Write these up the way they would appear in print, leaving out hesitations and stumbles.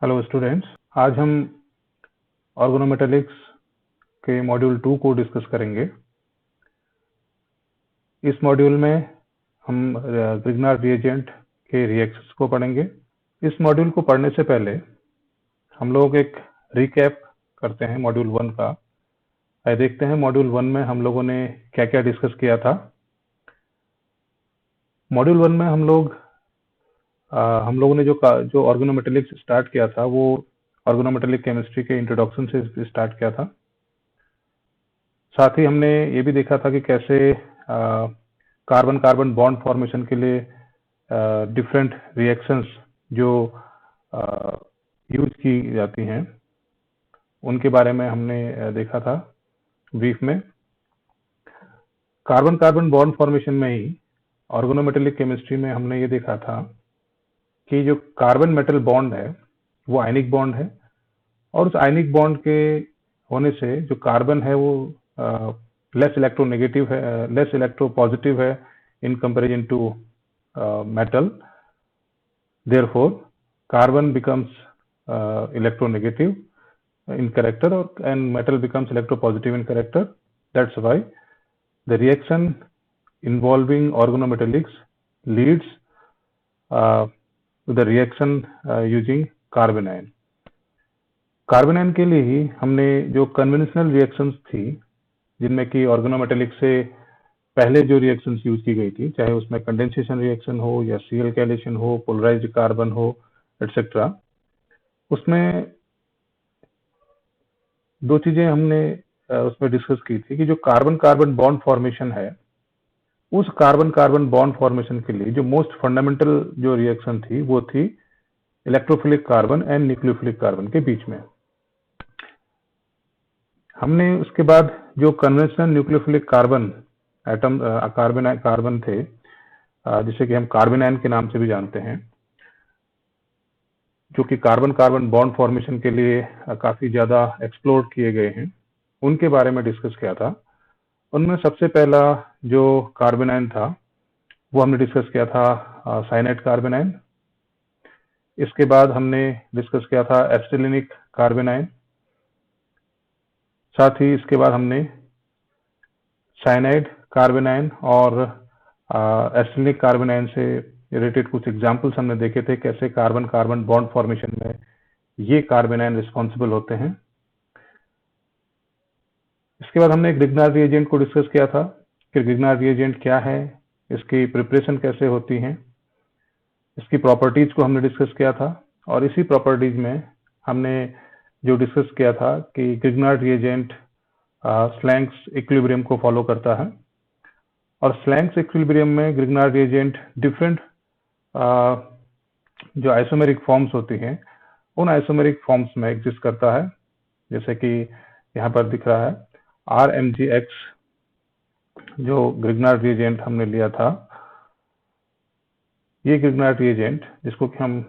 Hello students, आज हम organometallics के मॉड्यूल 2 को डिस्कस करेंगे। इस मॉड्यूल में हम ग्रिग्नार्ड रिएजेंट के रिएक्शंस को पढ़ेंगे। इस मॉड्यूल को पढ़ने से पहले हम लोग एक रिकैप करते हैं मॉड्यूल 1 का। आइए देखते हैं मॉड्यूल 1 में हम लोगों ने क्या क्या डिस्कस किया था। मॉड्यूल 1 में हम लोगों ने जो ऑर्गेनोमेटेलिक्स स्टार्ट किया था वो ऑर्गेनोमेटेलिक केमिस्ट्री के इंट्रोडक्शन से स्टार्ट किया था। साथ ही हमने ये भी देखा था कि कैसे कार्बन कार्बन बॉन्ड फॉर्मेशन के लिए डिफरेंट रिएक्शंस जो यूज की जाती हैं उनके बारे में हमने देखा था ब्रीफ में। कार्बन कार्बन बॉन्ड फॉर्मेशन में ही ऑर्गेनोमेटेलिक केमिस्ट्री में हमने ये देखा था कि जो कार्बन मेटल बॉन्ड है वो आयनिक बॉन्ड है, और उस आयनिक बॉन्ड के होने से जो कार्बन है वो लेस इलेक्ट्रोनेगेटिव है, लेस इलेक्ट्रोपॉजिटिव है in comparison to metal. Therefore, carbon becomes electronegative in character and metal becomes electropositive in character. That's why the reaction involving organometallics leads to the reaction using carbon ion. Carbon ion के लिए ही हमने जो conventional reactions थी जिनमें कि organometallic से पहले जो रिएक्शंस यूज की गई थी, चाहे उसमें कंडेंसेशन रिएक्शन हो या सीएल कैलेशन हो, पोलराइज्ड कार्बन हो, एटसेट्रा, उसमें दो चीजें हमने उसमें डिस्कस की थी कि जो कार्बन कार्बन बॉन्ड फॉर्मेशन है, उस कार्बन कार्बन बॉन्ड फॉर्मेशन के लिए जो मोस्ट फंडामेंटल जो रिएक्शन थी वो थी electrophilic carbon and nucleophilic carbon के बीच में। हमने उसके बाद जो conventional nucleophilic carbon atom carbon थे, जिसे कि हम कार्बन आयन के नाम से भी जानते हैं, जो कि कार्बन कार्बन बॉन्ड फॉर्मेशन के लिए काफी ज्यादा एक्सप्लोर किए गए हैं, उनके बारे में डिस्कस किया था। उनमें सबसे पहला जो कार्बन आयन था वो हमने डिस्कस किया था साइनाइड कार्बन आयन। इसके बाद हमने डिस्कस किया था एसिटिलिनिक कार्बन आयन। साथ ही इसके बाद हमने साइनाइड कार्बन आयन और एसिटिलिक कार्बन आयन से रिलेटेड कुछ एग्जांपल्स हमने देखे थे, कैसे कार्बन कार्बन बॉन्ड फॉर्मेशन में ये कार्बन आयन रिस्पॉन्सिबल होते हैं। इसके बाद हमने ग्रिग्नार्ड रिएजेंट को डिस्कस किया था कि ग्रिग्नार्ड रिएजेंट क्या है, इसकी प्रिपरेशन कैसे होती है, इसकी प्रॉपर्टीज को हमने डिस्कस किया था। और इसी प्रॉपर्टीज में हमने जो डिस्कस किया था कि ग्रिग्नार्ड रिएजेंट स्लैंक्स इक्विलिब्रियम को फॉलो करता है, और स्लैंक्स इक्विलिब्रियम में ग्रिग्नार्ड रिएजेंट डिफरेंट जो आइसोमेरिक फॉर्म्स होती हैं उन आइसोमेरिक फॉर्म्स में एग्जिस्ट करता है, जैसे कि यहाँ पर दिख रहा है RMgX जो ग्रिग्नार्ड रिएजेंट हमने लिया था। ये ग्रिग्नार्ड रिएजेंट, जिसको कि हम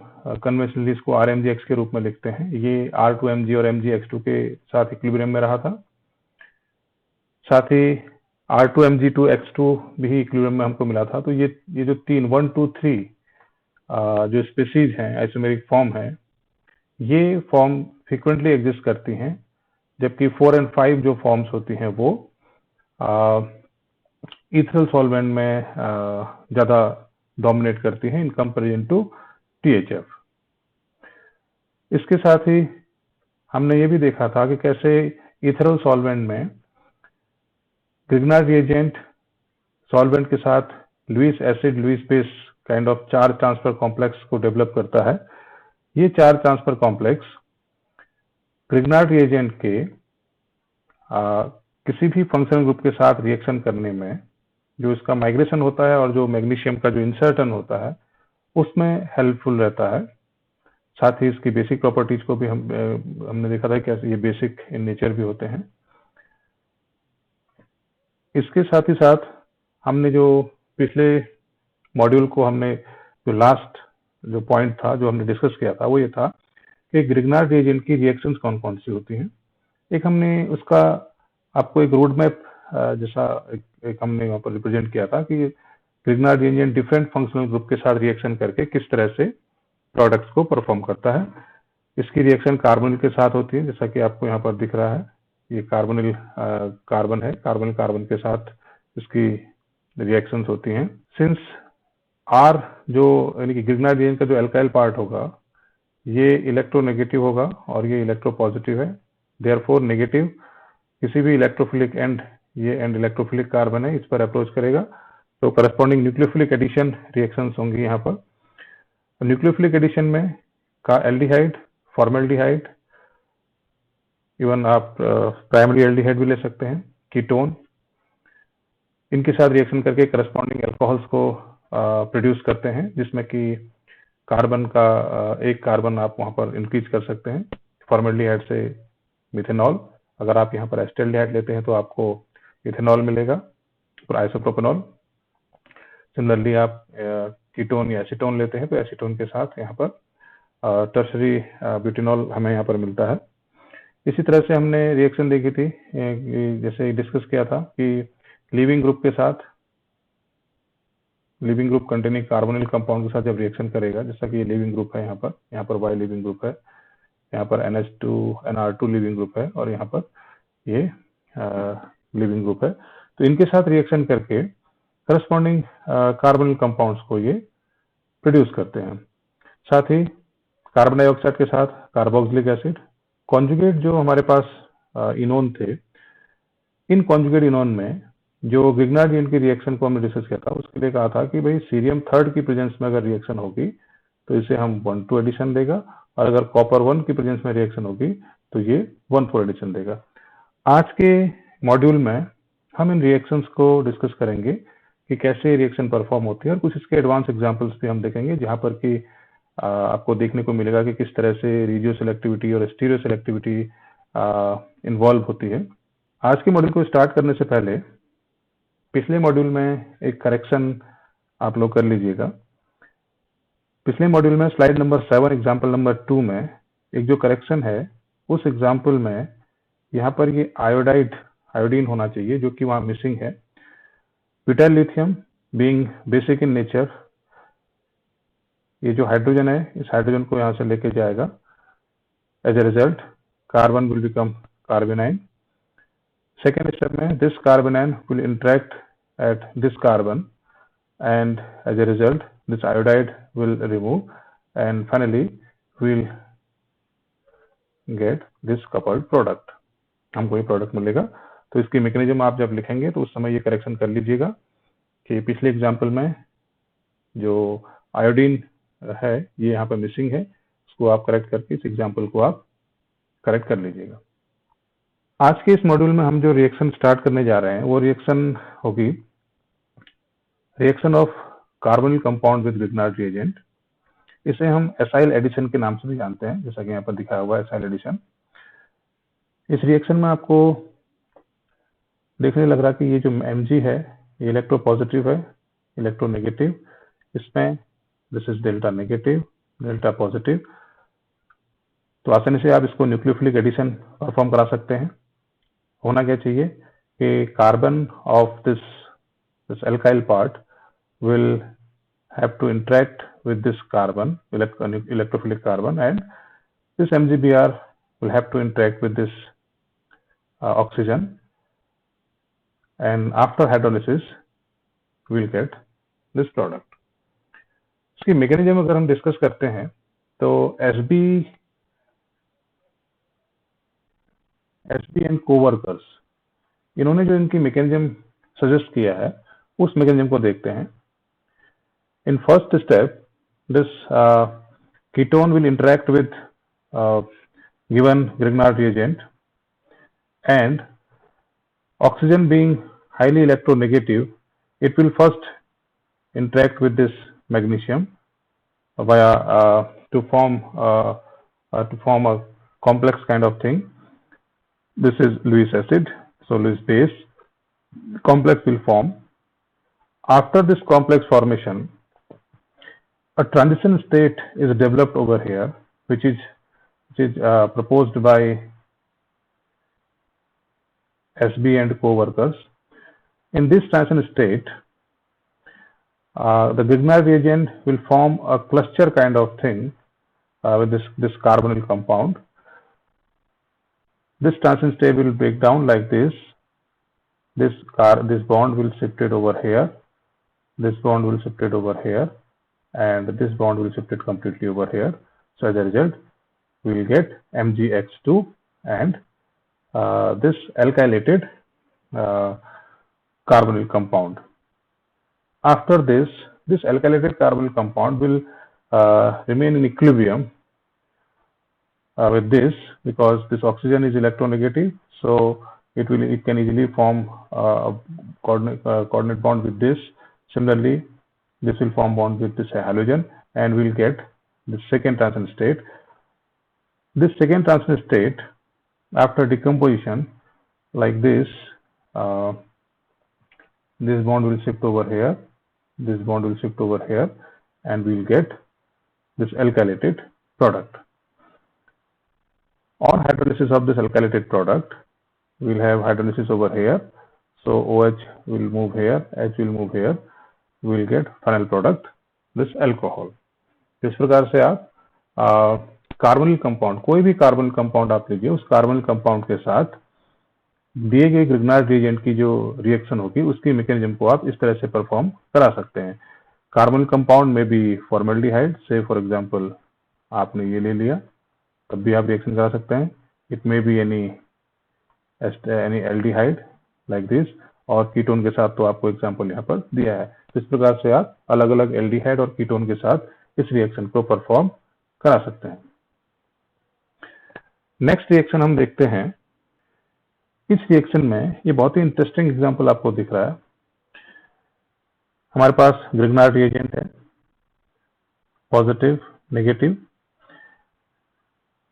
कन्वेंशनली इसको RMgX के रूप में लिखते हैं, ये R2Mg और MgX2 के साथ इक्विलिब्रियम में रहा था। साथ ही R2Mg2X2 भी इक्विलिब्रियम में हमको मिला था। तो ये जो 1, 2, 3 जो स्पीसीज हैं, आइसोमेरिक फॉर्म है, ये फॉर्म फ्रीक्वेंटली एग्जिस्ट करती हैं, जबकि 4 और 5 जो फॉर्म्स होती हैं वो इथरल सॉल्वेंट में ज्यादा डोमिनेट करती हैं इन कंपैरिजन टू THF। इसके साथ ही हमने ये भी देखा था कि कैसे इथरल सॉल्वेंट में ग्रिग्नार्ड रिएजेंट सॉल्वेंट के साथ Lewis acid Lewis base kind of charge transfer complex को डेवलप करता है। ये charge transfer complex Grignard reagent के किसी भी फंक्शनल ग्रुप के साथ रिएक्शन करने में जो इसका माइग्रेशन होता है और जो मैग्नीशियम का जो इंसर्टन होता है उसमें हेल्पफुल रहता है। साथ ही इसकी बेसिक प्रॉपर्टीज को भी हमने देखा था कैसे ये बेसिक इन नेचर भी होते हैं। इसके साथ ही साथ हमने जो पिछले मॉड्यूल को हमने जो लास्ट जो पॉइंट था जो हमने डिस्कस किया था वो ये था कि ग्रिग्नार्ड रिएजेंट की रिएक्शंस कौन कौन सी होती हैं। एक हमने उसका आपको एक रोड मैप जैसा एक हमने वहाँ पर रिप्रेजेंट किया था कि Grignard reagent different functional group के साथ रिएक्शन करके किस तरह से प्रोडक्ट्स को परफॉर्म करता है। इसकी रिएक्शन कार्बोनिल के साथ होती है, जैसा कि आपको यहाँ पर दिख रहा है। ये कार्बोनिल कार्बन है, कार्बन कार्बन के साथ इसकी रिएक्शंस होती हैं। सिंस R जो यानी कि ग्रिग्नार्ड रिएजेंट का जो अल्काइल पार्ट होगा ये इलेक्ट्रोनेगेटिव होगा और ये इलेक्ट्रोपॉजिटिव है। देयरफॉर नेगेटिव किसी भी इलेक्ट्रोफिलिक एंड, ये एंड इलेक्ट्रोफिलिक कार्बन है, इस पर अप्रोच करेगा तो करस्पॉन्डिंग न्यूक्लियोफिलिक एडिशन रिएक्शंस होंगी यहाँ पर। न्यूक्लियोफिलिक एडिशन में का एल्डिहाइड, फॉर्मेल्डिहाइड, इवन आप प्राइमरी एल्डिहाइड भी ले सकते हैं, कीटोन, इनके साथ रिएक्शन करके करस्पॉन्डिंग अल्कोहल्स को प्रोड्यूस करते हैं, जिसमें कि कार्बन का एक कार्बन आप वहां पर इंक्रीज कर सकते हैं। फॉर्मेल्डिहाइड से मिथेनॉल, अगर आप यहाँ पर एस्टेल्डिहाइड लेते हैं तो आपको इथेनॉल मिलेगा और आइसोप्रोपेनॉल। सिमिलरली आप कीटोन या एसीटोन लेते हैं तो एसीटोन के साथ यहाँ पर टर्शरी ब्यूटेनॉल हमें यहाँ पर मिलता है। इसी तरह से हमने रिएक्शन देखी थी, जैसे डिस्कस किया था कि लीविंग ग्रुप के साथ, leaving group containing carbonyl compound के साथ जब रिएक्शन करेगा, जैसा कि ये लीविंग ग्रुप है, यहाँ पर Y लीविंग ग्रुप है, यहाँ पर NH2 NR2 लीविंग ग्रुप है और यहाँ पर ये लीविंग ग्रुप है। तो इनके साथ रिएक्शन करके करस्पॉन्डिंग कार्बोनिल कंपाउंड्स को ये प्रोड्यूस करते हैं। साथ ही कार्बन डाइऑक्साइड के साथ कार्बोक्सिलिक एसिड, कॉन्जुगेट जो हमारे पास इनोन थे, इन कॉन्जुगेट इनोन में जो ग्रिग्नार्ड रिएजेंट की रिएक्शन को हमने डिस्कस किया था, उसके लिए कहा था कि भाई सीरियम 3 की प्रेजेंस में अगर रिएक्शन होगी तो इसे हम 1,2 एडिशन देगा, और अगर कॉपर 1 की प्रेजेंस में रिएक्शन होगी तो ये 1,4 एडिशन देगा। आज के मॉड्यूल में हम इन रिएक्शंस को डिस्कस करेंगे कि कैसे रिएक्शन परफॉर्म होती है, और कुछ इसके एडवांस एग्जांपल्स भी हम देखेंगे, जहां पर कि आपको देखने को मिलेगा कि किस तरह से रेडियो सेलेक्टिविटी और स्टीरियो सेलेक्टिविटी इन्वॉल्व होती है। आज के मॉड्यूल को स्टार्ट करने से पहले पिछले मॉड्यूल में एक करेक्शन आप लोग कर लीजिएगा। पिछले मॉड्यूल में स्लाइड नंबर 7 एग्जाम्पल नंबर 2 में एक जो करेक्शन है, उस एग्जाम्पल में यहाँ पर ये आयोडीन होना चाहिए, जो कि वहाँ मिसिंग है। Butyl lithium being basic in nature, ये जो हाइड्रोजन है, इस हाइड्रोजन को यहाँ से लेके जाएगा। As a result carbon will become carbanion. Second step में this carbanion will interact at this carbon, and as a result this iodide will remove, and finally we'll get this coupled product। हमको ये product मिलेगा। तो इसकी mechanism आप जब लिखेंगे तो उस समय ये करेक्शन कर लीजिएगा कि पिछले एग्जाम्पल में जो आयोडीन है ये यहाँ पर मिसिंग है, उसको आप करेक्ट करके इस एग्जाम्पल को आप करेक्ट कर लीजिएगा। आज के इस मॉड्यूल में हम जो रिएक्शन स्टार्ट करने जा रहे हैं वो रिएक्शन होगी reaction of carbonyl compound with Grignard reagent. इसे हम एसाइल एडिशन के नाम से भी जानते हैं, जैसा कि यहाँ पर दिखाया हुआ है एसाइल एडिशन। इस रिएक्शन में आपको देखने लग रहा कि ये जो Mg है ये इलेक्ट्रोपॉजिटिव है, इलेक्ट्रोनेगेटिव। इसमें this is delta negative, delta positive. तो आसानी से आप इसको न्यूक्लियोफिलिक एडिशन परफॉर्म करा सकते हैं। होना क्या चाहिए कि carbon of this alkyl part will have to interact with this carbon, electrophilic carbon, and this MgBr will have to interact with this oxygen, and after hydrolysis we will get this product। इसकी mechanism अगर हम discuss करते हैं तो SB and coworkers, इन्होंने जो इनकी mechanism suggest किया है उस मैकेनिज्म को देखते हैं। In first step this ketone will interact with given Grignard reagent, and oxygen being highly electronegative, it will first interact with this magnesium via to form a complex kind of thing. This is Lewis acid, so Lewis base complex will form. After this complex formation, a transition state is developed over here, which is proposed by SB and co-workers. In this transition state, the Grignard reagent will form a cluster kind of thing with this carbonyl compound. This transition state will break down like this. This bond will shifted over here. This bond will shifted over here, and this bond will shifted completely over here. So as a result, we will get MgX2 and this alkylated carbonyl compound. After this alkylated carbonyl compound will remain in equilibrium with this, because this oxygen is electronegative, so it can easily form a coordinate bond with this. Similarly, this will form bond with this halogen, and we'll get the second transition state. This second transition state, after decomposition, like this bond will shift over here, this bond will shift over here, and we'll get this alkylated product. On hydrolysis of this alkylated product, we'll have hydrolysis over here. So OH will move here, H will move here, we'll get final product, this alcohol. इस प्रकार से आप carbonyl compound, कोई भी carbonyl compound आप लीजिए, उस carbonyl compound के साथ दिए गए ग्रिग्नार्ड रिएजेंट की जो रिएक्शन होगी उसकी मैकेनिज्म को आप इस तरह से परफॉर्म करा सकते हैं. कार्बोनिल कंपाउंड में भी फॉर्मेल्डिहाइड, से फॉर एग्जांपल आपने ये ले लिया, तब भी आप रिएक्शन करा सकते हैं. It may be any aldehyde like this, और कीटोन के साथ तो आपको एग्जांपल यहाँ पर दिया है. इस प्रकार से आप अलग अलग एल्डिहाइड और कीटोन के साथ इस रिएक्शन को परफॉर्म करा सकते हैं. नेक्स्ट रिएक्शन हम देखते हैं. इस रिएक्शन में ये बहुत ही इंटरेस्टिंग एग्जांपल आपको दिख रहा है. हमारे पास ग्रिग्नार्ड रिएजेंट है, पॉजिटिव, नेगेटिव.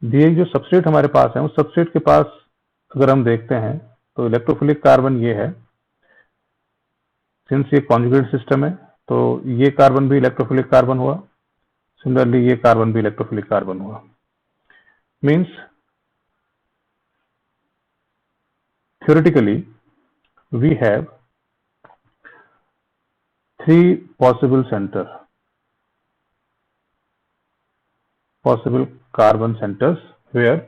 दिए जो सबस्ट्रेट हमारे पास है, उस सबस्ट्रेट के पास अगर हम देखते हैं तो इलेक्ट्रोफिलिक कार्बन ये है. सिंस ये कॉन्जुगेट सिस्टम है तो ये कार्बन भी इलेक्ट्रोफिलिक कार्बन हुआ. सिमिलरली ये कार्बन भी इलेक्ट्रोफिलिक कार्बन हुआ. Means theoretically we have three possible carbon centers where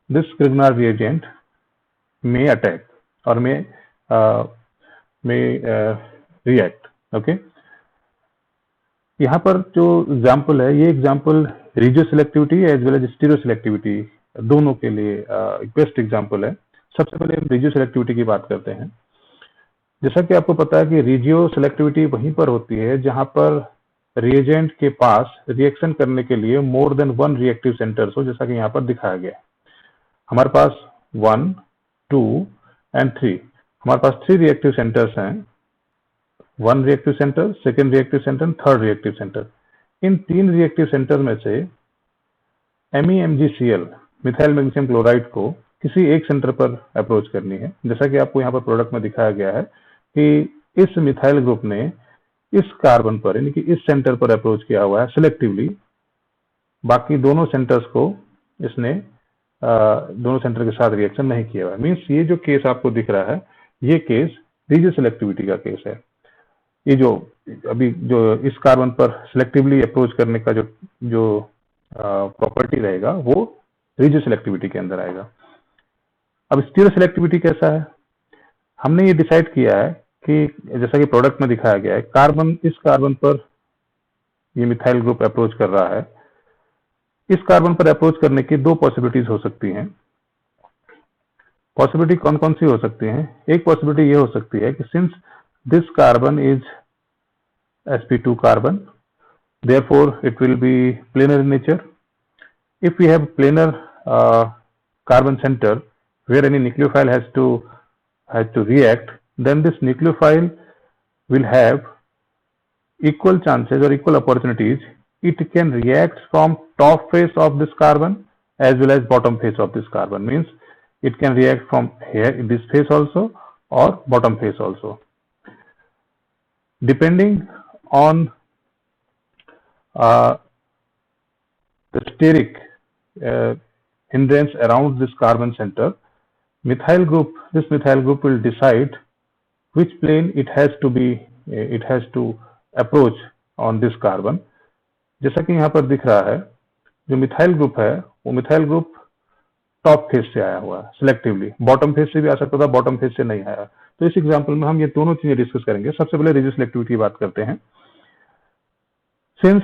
this Grignard reagent may attack or may react. Okay, यहाँ पर जो एग्जाम्पल है, ये example regioselectivity as well as stereoselectivity दोनों के लिए बेस्ट एग्जाम्पल है. सबसे पहले हम रेडियो सिलेक्टिविटी की बात करते हैं. जैसा कि आपको पता है कि रेडियो सिलेक्टिविटी वहीं पर होती है जहां पर रिएजेंट के पास रिएक्शन करने के लिए more than one reactive centres हो, जैसा कि यहाँ पर दिखाया गया है. हमारे पास 1, 2 एंड 3, हमारे पास 3 रिएक्टिव सेंटर्स हैं. 1 reactive centre, second reactive centre, third reactive centre. इन 3 रिएक्टिव सेंटर में से MEmgCl, मिथाइल मैग्नीशियम क्लोराइड को किसी एक सेंटर पर अप्रोच करनी है. जैसा कि आपको यहाँ पर प्रोडक्ट में दिखाया गया है कि इस मिथाइल ग्रुप ने इस कार्बन पर, यानी कि इस सेंटर पर अप्रोच किया हुआ है सिलेक्टिवली. बाकी दोनों सेंटर्स को इसने दोनों सेंटर के साथ रिएक्शन नहीं किया हुआ है. मीन्स ये जो केस आपको दिख रहा है, ये केस रेडियो सिलेक्टिविटी का केस है. ये जो अभी जो इस कार्बन पर सिलेक्टिवली अप्रोच करने का जो प्रॉपर्टी रहेगा वो रेडियो सिलेक्टिविटी के अंदर आएगा. अब स्टीरियो सिलेक्टिविटी कैसा है? हमने ये डिसाइड किया है कि जैसा कि प्रोडक्ट में दिखाया गया है, इस कार्बन पर ये मिथाइल ग्रुप अप्रोच कर रहा है. इस कार्बन पर अप्रोच करने की 2 पॉसिबिलिटीज हो सकती हैं. पॉसिबिलिटी कौन कौन सी हो सकती हैं? एक पॉसिबिलिटी ये हो सकती है कि since this carbon is sp2 carbon, therefore it will be planar in nature. If we have planar carbon center where any nucleophile has to react, then this nucleophile will have equal chances or equal opportunities. It can react from top face of this carbon as well as bottom face of this carbon. Means it can react from here in this face also or bottom face also. Depending on the steric hindrance around this carbon center, this methyl group will decide which plane it has to approach on this carbon. जैसा कि यहाँ पर दिख रहा है जो methyl group है वो मिथाइल ग्रुप टॉप फेज से आया हुआ है सिलेक्टिवली, बॉटम फेज से भी आ सकता था, बॉटम फेज से नहीं आया। तो इस एग्जांपल में हम ये दोनों चीजें डिस्कस करेंगे। सबसे पहले रेडियो सिलेक्टिविटी की बात करते हैं। सिंस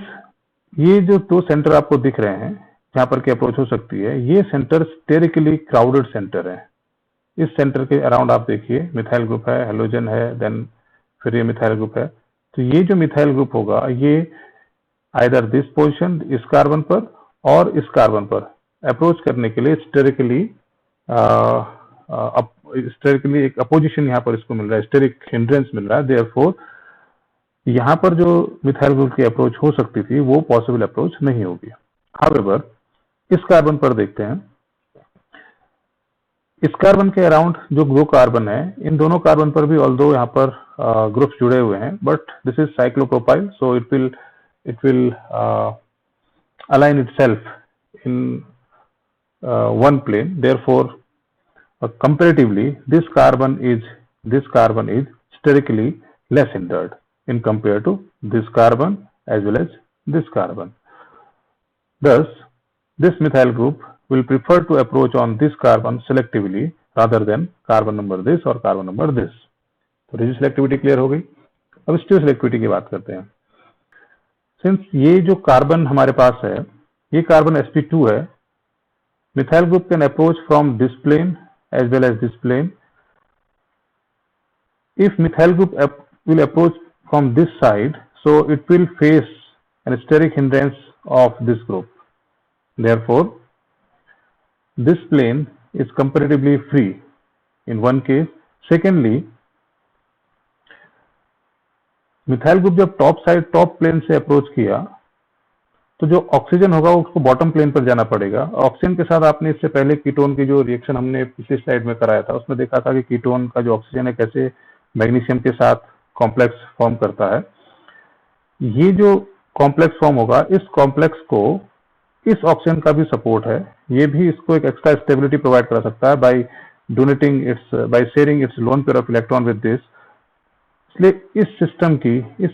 ये जो दो सेंटर आपको दिख रहे हैं जहां पर की अप्रोच हो सकती है, ये सेंटर स्टेरिकली क्राउडेड सेंटर है। इस सेंटर के अराउंड आप देखिए मिथाइल ग्रुप है, हेलोजन है, देन फिर ये मिथाइल ग्रुप है। तो ये जो मिथाइल ग्रुप होगा ये आइदर दिस पोजीशन, इस कार्बन पर और इस कार्बन पर अप्रोच करने के लिए स्टेरिकली एक अपोजिशन यहाँ पर इसको मिल रहा है, स्टेरिक हिंड्रेंस मिल रहा है। देयरफॉर यहाँ पर जो मिथाइल ग्रुप की अप्रोच हो सकती थी वो पॉसिबल अप्रोच नहीं होगी। हाउएवर इस कार्बन पर देखते हैं, इस कार्बन के अराउंड जो दो कार्बन है, इन दोनों कार्बन पर भी ऑल्दो यहाँ पर ग्रुप्स जुड़े हुए हैं, but this is cyclopropyl, so it will align itself in one plane. Therefore, comparatively, this carbon is sterically less hindered in compared to this carbon as well as this carbon. Thus, this methyl group will prefer to approach on this carbon selectively rather than carbon number this or carbon number this. तो radio selectivity clear हो गई। अब stereo selectivity की बात करते हैं। Since ये जो कार्बन हमारे पास है ये कार्बन sp2 है, methyl group can approach from this plane as well as this plane. If methyl group will approach from this side, so it will face an steric hindrance of this group. Therefore, this plane is comparatively free in one case. Secondly, methyl group जब top plane से approach किया तो जो oxygen होगा उसको bottom plane पर जाना पड़ेगा। ऑक्सीजन के साथ आपने इससे पहले कीटोन की जो रिएक्शन हमने पिछली स्लाइड में कराया था उसमें देखा था कि कीटोन का जो ऑक्सीजन है कैसे मैग्नीशियम के साथ कॉम्प्लेक्स फॉर्म करता है। ये जो कॉम्प्लेक्स फॉर्म होगा, इस कॉम्प्लेक्स को इस ऑक्सीजन का भी सपोर्ट है, ये भी इसको एक एक्स्ट्रा स्टेबिलिटी प्रोवाइड करा सकता है by sharing it's lone pair of electron with this. इसलिए इस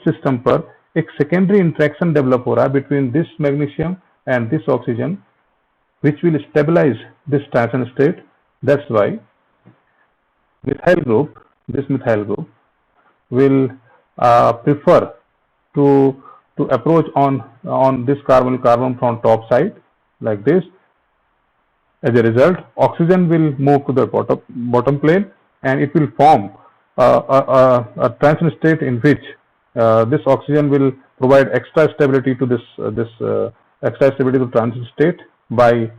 सिस्टम पर एक सेकेंडरी इंटरेक्शन डेवलप हो रहा है between this magnesium and this oxygen which will stabilize this transition state. That's why this methyl group will prefer to approach on this carbon from top side like this. As a result, oxygen will move to the bottom plane and it will form a transition state in which this oxygen will provide extra stability to extra stability to transition state by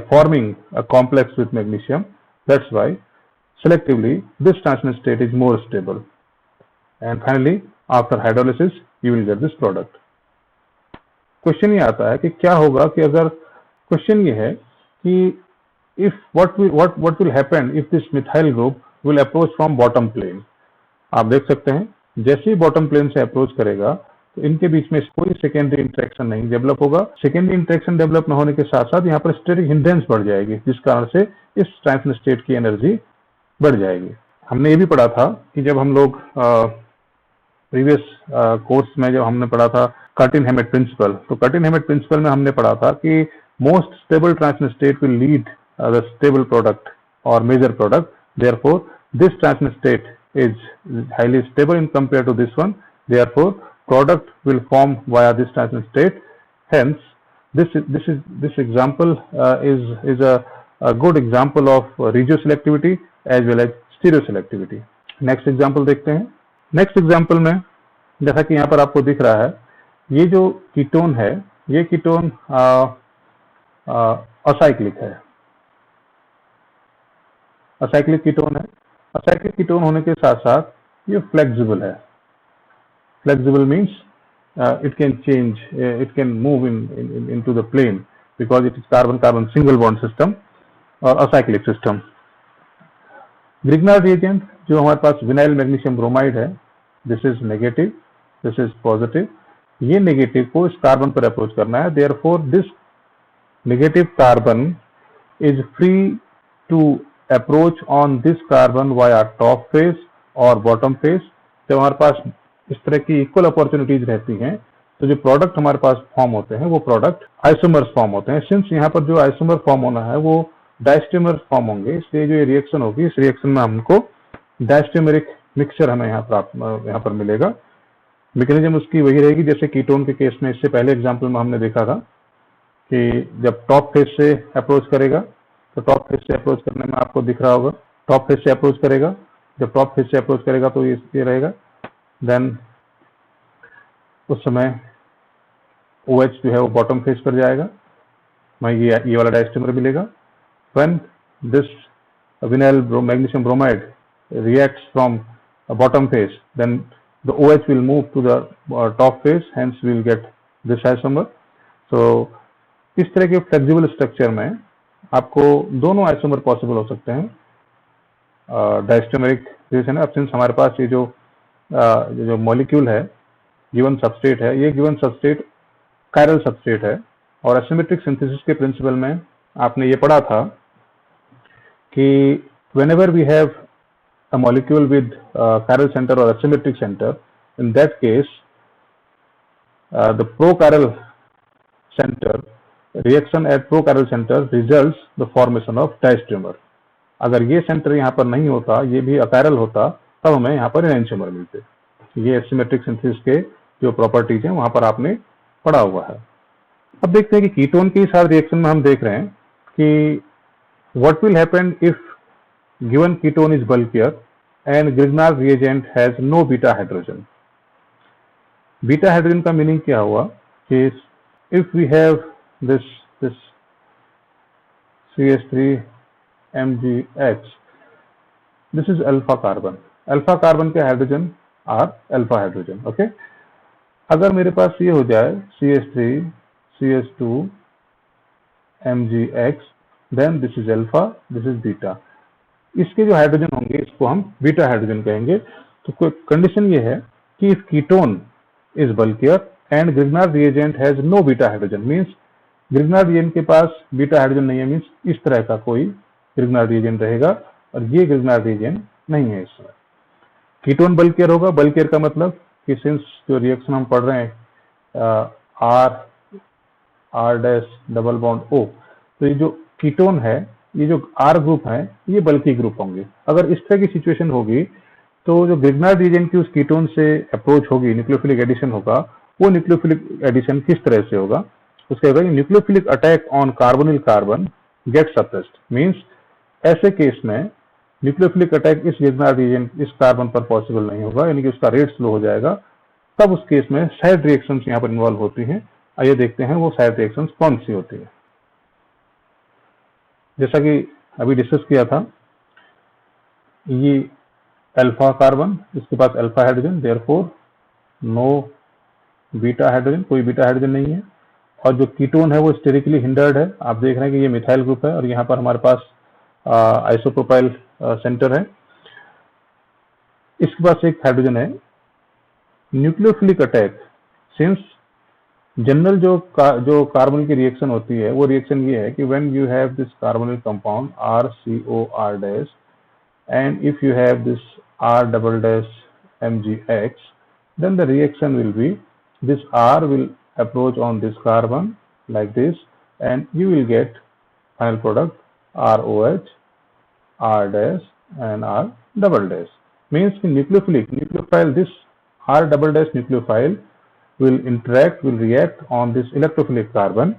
forming a complex with magnesium. That's why selectively this transition state is more stable. And finally, after hydrolysis, you will get this product. Question ये आता है कि क्या होगा कि अगर question ये है कि what will happen if this methyl group will approach from bottom plane. आप देख सकते हैं जैसे ही बॉटम प्लेन से अप्रोच करेगा तो इनके बीच में कोई सेकेंडरी इंटरेक्शन नहीं डेवलप होगा। सेकेंडरी इंटरेक्शन डेवलप न होने के साथ साथ यहाँ पर स्टेरिक हिंड्रेंस बढ़ जाएगी, जिस कारण से इस ट्रांजिशन स्टेट की एनर्जी बढ़ जाएगी। हमने ये भी पढ़ा था कि जब हम लोग प्रीवियस कोर्स में जब हमने पढ़ा था कर्टिन-हैमेट प्रिंसिपल, तो कर्टिन-हैमेट प्रिंसिपल में हमने पढ़ा था कि most stable transition state will lead the stable product और major product. Therefore this transition state is highly stable in compared to this one. Therefore, product will form via this transition state. Hence, this example is a good example of regioselectivity as well as stereoselectivity. Next example देखते हैं। Next example में जैसा कि यहाँ पर आपको दिख रहा है, ये जो कीटोन है, ये कीटोन असाइक्लिक है, असाइक्लिक कीटोन है। असाइक्लिक कीटोन होने के साथ साथ ये फ्लेक्सिबल है। Flexible means it can move into the plane because it is carbon single bond system or acyclic system. Grignard reagent जो हमारे पास विनाइल मैग्नीशियम ब्रोमाइड है, this is negative, this is positive. ये नेगेटिव को इस carbon पर approach करना है। Therefore, this negative carbon is free to approach on this carbon via top phase or bottom phase. जब हमारे पास इस तरह की इक्वल अपॉर्चुनिटीज रहती हैं तो जो प्रोडक्ट हमारे पास फॉर्म होते हैं वो प्रोडक्ट आइसोमर्स फॉर्म होते हैं। सिंस यहाँ पर जो आइसोमर फॉर्म होना है वो डायस्टेमर फॉर्म होंगे, इसलिए जो ये रिएक्शन होगी इस रिएक्शन में हमको डायस्टेमरिक मिक्सचर हमें यहाँ पर मिलेगा। मैकेनिज्म उसकी वही रहेगी जैसे कीटोन के केस में इससे पहले एग्जाम्पल में हमने देखा था कि जब टॉप फेज से अप्रोच करेगा तो टॉप फेज से अप्रोच करने में आपको दिख रहा होगा, टॉप फेज से अप्रोच करेगा, जब टॉप फेज से अप्रोच करेगा तो ये रहेगा, देन उस समय OH जो है वो बॉटम फेज पर जाएगा, मैं ये वाला डायस्टेमर मिलेगा। When this vinyl magnesium bromide reacts from a bottom phase, then the OH will move to the top phase, hence we will get this isomer. So इस तरह के फ्लेक्सिबल स्ट्रक्चर में आपको दोनों आइसोमर पॉसिबल हो सकते हैं डायस्टेमरिक रिएक्शन है। अब सिंस हमारे पास ये जो मॉलिक्यूल है, गिवन सबस्ट्रेट है, ये गिवन सबस्ट्रेट कायरल सबस्ट्रेट है और एसिमेट्रिक सिंथेसिस के प्रिंसिपल में आपने ये पढ़ा था कि whenever we have a molecule with chiral center or asymmetric center, in that case the prochiral center reaction at prochiral center results the formation of diastemer. अगर ये सेंटर यहाँ पर नहीं होता, ये भी अकायरल होता, तब हमें यहाँ पर एनेंटियोमर मिलते। ये एसिमेट्रिक सिंथेसिस के जो प्रॉपर्टीज हैं वहां पर आपने पढ़ा हुआ है। अब देखते हैं कि कीटोन के साथ रिएक्शन में हम देख रहे हैं कि what will happen if given ketone is bulkier and Grignard reagent has no beta hydrogen. Beta hydrogen का मीनिंग क्या हुआ कि if we have this CH3MgH, this is alpha carbon. Alpha carbon के hydrogen are alpha hydrogen. Okay? अगर मेरे पास ये हो जाए CH3 CH2 MgX, then this is alpha, this is beta. इसके जो हाइड्रोजन होंगे इसको हम बीटा हाइड्रोजन कहेंगे। तो कंडीशन ये है कि if ketone is bulkier and Grignard reagent has no beta hydrogen, means Grignard reagent के पास बीटा हाइड्रोजन नहीं है, मींस इस तरह का कोई ग्रिग्नार्ड रिएजेंट रहेगा और ये ग्रिग्नार्ड रिएजेंट नहीं है इसमें। कीटोन बल्कियर होगा, बल्कियर का मतलब कि सिंस जो रिएक्शन हम पढ़ रहे हैं R dash double bond O, तो ये जो कीटोन है, ये जो R ग्रुप है, ये बल्की ग्रुप होंगे। अगर इस तरह की सिचुएशन होगी तो जो ग्रिग्नार्ड रिएजेंट की उस कीटोन से अप्रोच होगी, न्यूक्लियोफिलिक एडिशन होगा, वो न्यूक्लियोफिलिक एडिशन किस तरह से होगा, उसके बाद nucleophilic attack on carbonyl carbon get suppressed, means ऐसे केस में न्यूक्लियोफिलिक अटैक इस ग्रिग्नार्ड रिएजेंट इस कार्बन पर पॉसिबल नहीं होगा, यानी कि उसका रेट स्लो हो जाएगा। तब उस केस में साइड रिएक्शंस यहाँ पर इन्वॉल्व होती हैं। आइए देखते हैं वो साइड रिएक्शंस कौन सी होती है। जैसा कि अभी डिस्कस किया था, ये अल्फा कार्बन, इसके पास alpha hydrogen, therefore no beta hydrogen, कोई बीटा हाइड्रोजन नहीं है। और जो कीटोन है वो स्टेरिकली हिंडर्ड है। आप देख रहे हैं कि ये मिथाइल ग्रुप है और यहाँ पर हमारे पास आइसोप्रोपाइल सेंटर है, इसके पास एक हाइड्रोजन है। न्यूक्लियोफिलिक अटैक, सिंस जनरल जो कार्बन की रिएक्शन होती है वो रिएक्शन ये है कि when you have this carbonyl compound RCOR dash and if you have this R double dash MgX, then the reaction will be this R will approach on this carbon like this and you will get final product ROH, R dash and R double dash. Means in nucleophile, this R double dash nucleophile will react on this electrophilic carbon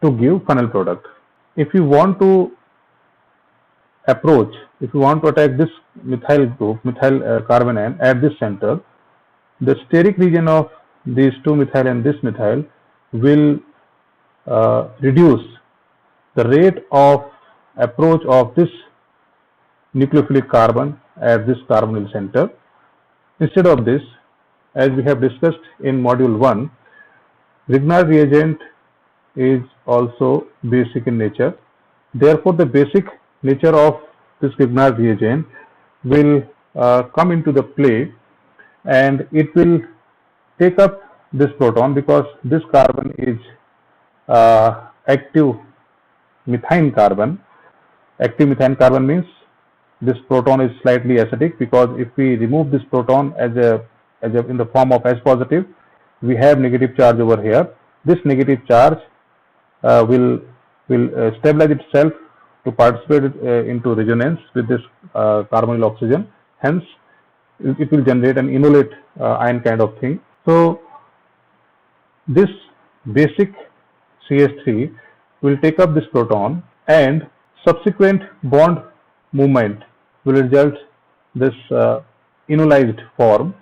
to give final product. If you want to attack this methyl group, methyl carbon end at this center, the steric region of these two methyl and this methyl will reduce the rate of approach of this nucleophilic carbon at this carbonyl center. Instead of this, as we have discussed in module 1, Grignard reagent is also basic in nature. Therefore, the basic nature of this Grignard reagent will come into the play and it will take up this proton because this carbon is active methane carbon. Active methane carbon means this proton is slightly acidic, because if we remove this proton as in the form of H positive, we have negative charge over here. This negative charge will stabilize itself to participate into resonance with this carbonyl oxygen. Hence, it will generate an enolate ion kind of thing. So this basic CH3 will take up this proton, and subsequent bond movement will result this enolized form,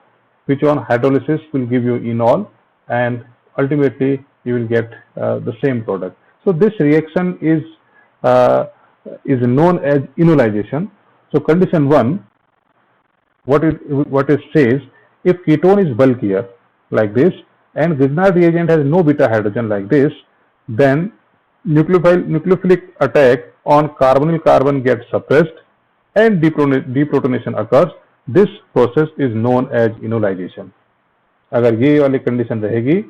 which on hydrolysis will give you enol, and ultimately you will get the same product. So this reaction is known as enolization. So condition 1, what it says, if ketone is bulkier like this and Grignard reagent has no beta hydrogen like this, then nucleophilic attack on carbonyl carbon gets suppressed and deprotonation occurs. This process is known as enolization. अगर ये वाली condition रहेगी,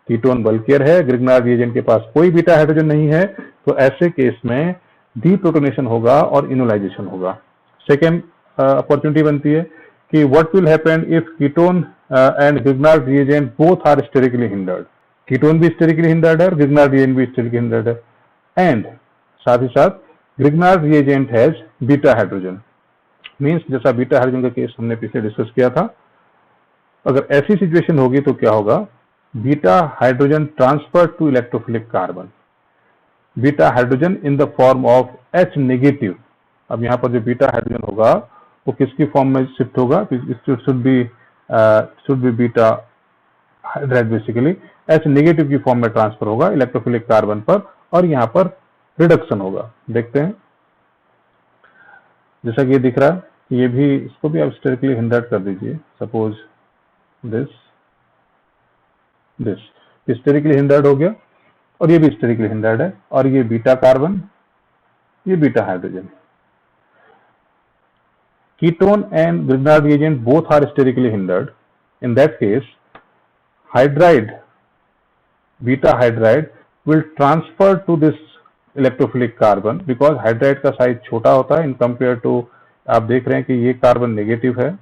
ketone bulkier है, Grignard reagent के पास कोई beta hydrogen नहीं है, तो ऐसे केस में डीप्रोटोनेशन होगा और इनोलाइजेशन होगा. सेकेंड अपॉर्चुनिटी बनती है कि what will happen if ketone and Grignard reagent both are sterically hindered. Ketone भी स्टेरिकली हिंडर्ड है और ग्रिग्नार्ड रिएजेंट भी स्टेरिकली हिंडर्ड है, एंड साथ ही साथ Grignard reagent has beta hydrogen. Means जैसा बीटा हाइड्रोजन का केस हमने पीछे डिस्कस किया था, अगर ऐसी सिचुएशन होगी तो क्या होगा, beta hydrogen transfer to electrophilic carbon, beta hydrogen in the form of H negative. अब यहाँ पर जो बीटा हाइड्रोजन होगा वो किसकी फॉर्म में शिफ्ट होगा, should be beta hydride, basically H negative की फॉर्म में ट्रांसफर होगा इलेक्ट्रोफिलिक कार्बन पर, और यहाँ पर रिडक्शन होगा. देखते हैं जैसा कि ये दिख रहा है, ये भी, इसको भी आप स्टेरिकली हिंडर्ड कर दीजिए. सपोज दिस स्टेरिकली हिंडर्ड हो गया और ये भी स्टेरिकली हिंडर्ड है, और ये बीटा कार्बन, ये beta hydrogen. Ketone and Grignard reagent both are sterically hindered. In that case hydride, beta hydride will transfer to this electrophilic carbon, because hydride का साइज छोटा होता है इन कंपेयर टू, आप देख रहे हैं कि ये कार्बन नेगेटिव है,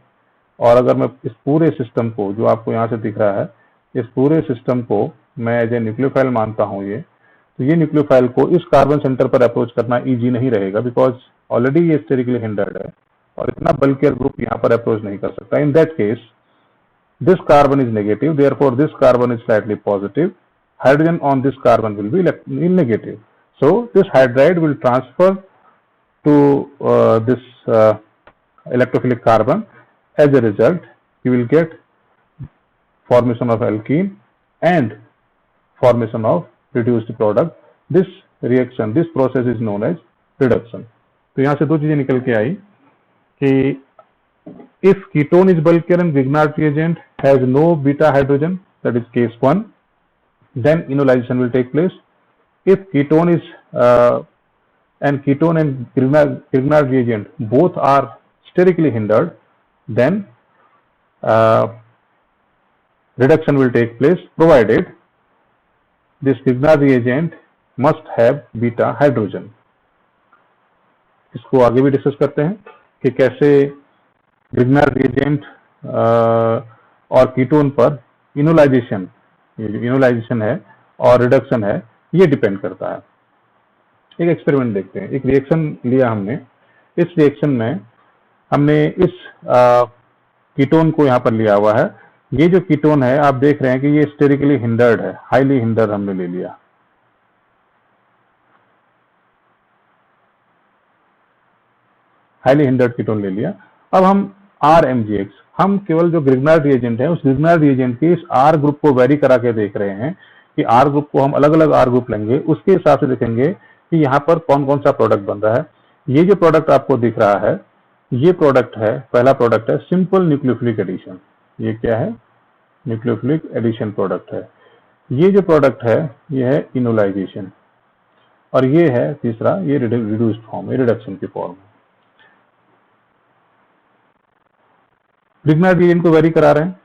और अगर मैं इस पूरे सिस्टम को, जो आपको यहाँ से दिख रहा है, इस पूरे सिस्टम को मैं एज ए न्यूक्लियोफाइल मानता हूँ ये, तो ये न्यूक्लियोफाइल को इस कार्बन सेंटर पर अप्रोच करना इजी नहीं रहेगा, बिकॉज ऑलरेडी ये स्टेरिकली हिंडर्ड है और इतना बल्कियर ग्रुप यहाँ पर अप्रोच नहीं कर सकता. इन that case this carbon is negative, therefore this carbon is slightly positive, hydrogen on this carbon will be negative. So this hydride will transfer to this electrophilic carbon. As a result, you will get formation of alkene and formation of reduced product. This reaction, this process is known as reduction. तो यहाँ से दो चीजें निकल के आई कि if ketone is bulkier and Grignard reagent has no beta hydrogen, that is case 1, then enolization will take place. If ketone is and ketone and Grignard reagent both are sterically hindered, then reduction will take place, provided this Grignard reagent must have beta hydrogen. इसको आगे भी discuss करते हैं कि कैसे Grignard reagent और ketone पर enolisation, ये जो इनोलाइजेशन है और रिडक्शन है, ये डिपेंड करता है. एक एक्सपेरिमेंट देखते हैं. एक रिएक्शन लिया हमने, इस रिएक्शन में हमने इस कीटोन को यहाँ पर लिया हुआ है. ये जो कीटोन है आप देख रहे हैं कि ये स्टेरिकली हिंडर्ड है, हाईली हिंडर्ड हमने ले लिया. हाईली हिंडर्ड कीटोन ले लिया. अब हम RMGX, हम केवल जो ग्रिग्नार्ड रिएजेंट है उस ग्रिग्नार्ड रिएजेंट के इस R ग्रुप को वेरी करा के देख रहे हैं कि R ग्रुप को हम अलग अलग R ग्रुप लेंगे, उसके हिसाब से देखेंगे कि यहाँ पर कौन कौन सा प्रोडक्ट बन रहा है. ये जो प्रोडक्ट आपको दिख रहा है, ये प्रोडक्ट है, पहला प्रोडक्ट है सिंपल न्यूक्लियोफिलिक एडिशन. ये क्या है? न्यूक्लियोफिलिक एडिशन प्रोडक्ट है. ये जो प्रोडक्ट है ये है इनोलाइजेशन, और ये है तीसरा, ये रिड्यूस्ड फॉर्म, ये रिडक्शन की फॉर्म. ग्रिग्नार्ड रिएजेंट को वेरी करा रहे हैं.